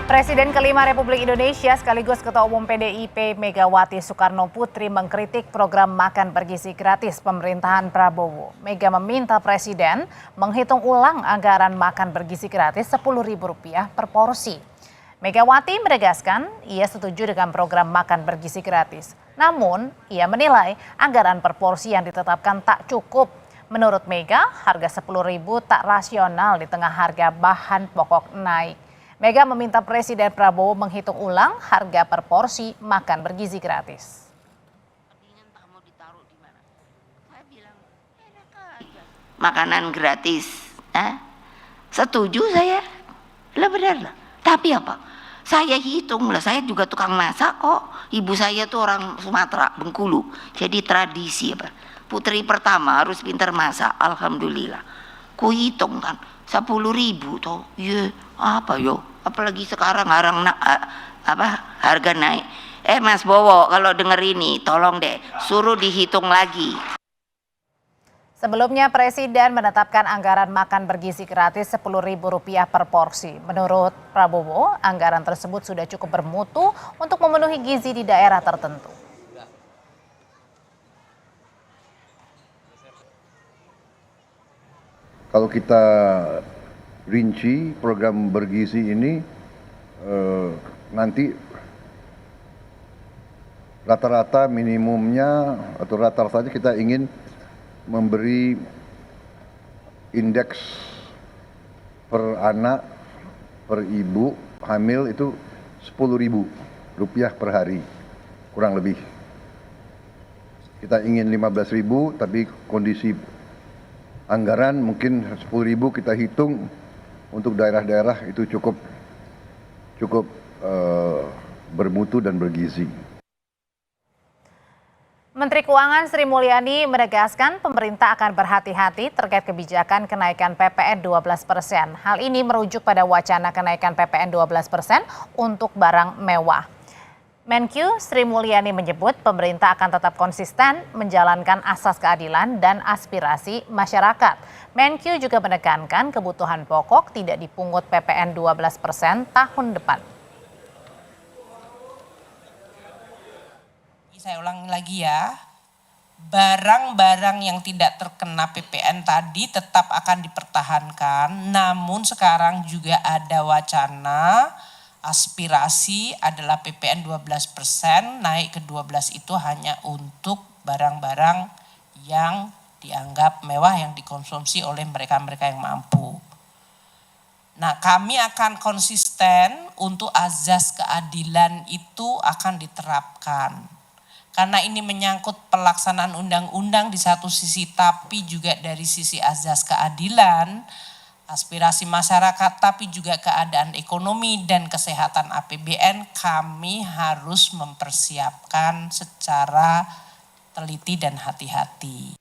Presiden kelima Republik Indonesia sekaligus Ketua Umum PDIP Megawati Soekarno Putri mengkritik program makan bergizi gratis pemerintahan Prabowo. Mega meminta Presiden menghitung ulang anggaran makan bergizi gratis Rp10.000 per porsi. Megawati menegaskan ia setuju dengan program makan bergizi gratis. Namun, ia menilai anggaran per porsi yang ditetapkan tak cukup. Menurut Mega, harga Rp10.000 tak rasional di tengah harga bahan pokok naik. Mega meminta Presiden Prabowo menghitung ulang harga per porsi makan bergizi gratis. Makanan gratis, setuju saya, lah benar lah. Tapi apa? Saya hitung lah, saya juga tukang masak kok. Ibu saya tuh orang Sumatera, Bengkulu, jadi tradisi apa? Putri pertama harus pintar masak, alhamdulillah. Ku hitung kan, 10.000 toh, iya apa yo? Apalagi sekarang harga naik. Mas Bowo, kalau denger ini, tolong deh, suruh dihitung lagi. Sebelumnya Presiden menetapkan anggaran makan bergizi gratis Rp10.000 per porsi. Menurut Prabowo, anggaran tersebut sudah cukup bermutu untuk memenuhi gizi di daerah tertentu. Kalau kita rinci program bergizi ini nanti rata-rata minimumnya atau rata-rata saja kita ingin memberi indeks per anak per ibu hamil itu Rp10.000 per hari kurang lebih. Kita ingin 15.000 tapi kondisi anggaran mungkin 10.000 kita hitung untuk daerah-daerah itu cukup bermutu dan bergizi. Menteri Keuangan Sri Mulyani menegaskan pemerintah akan berhati-hati terkait kebijakan kenaikan PPN 12%. Hal ini merujuk pada wacana kenaikan PPN 12% untuk barang mewah. Menkyu Sri Mulyani menyebut pemerintah akan tetap konsisten menjalankan asas keadilan dan aspirasi masyarakat. Menkyu juga menekankan kebutuhan pokok tidak dipungut PPN 12% tahun depan. Saya ulangi lagi ya, barang-barang yang tidak terkena PPN tadi tetap akan dipertahankan, namun sekarang juga ada wacana aspirasi adalah PPN 12%, naik ke 12 itu hanya untuk barang-barang yang dianggap mewah yang dikonsumsi oleh mereka-mereka yang mampu. Nah, kami akan konsisten untuk azas keadilan itu akan diterapkan. Karena ini menyangkut pelaksanaan undang-undang di satu sisi, tapi juga dari sisi azas keadilan, aspirasi masyarakat, tapi juga keadaan ekonomi dan kesehatan APBN, kami harus mempersiapkan secara teliti dan hati-hati.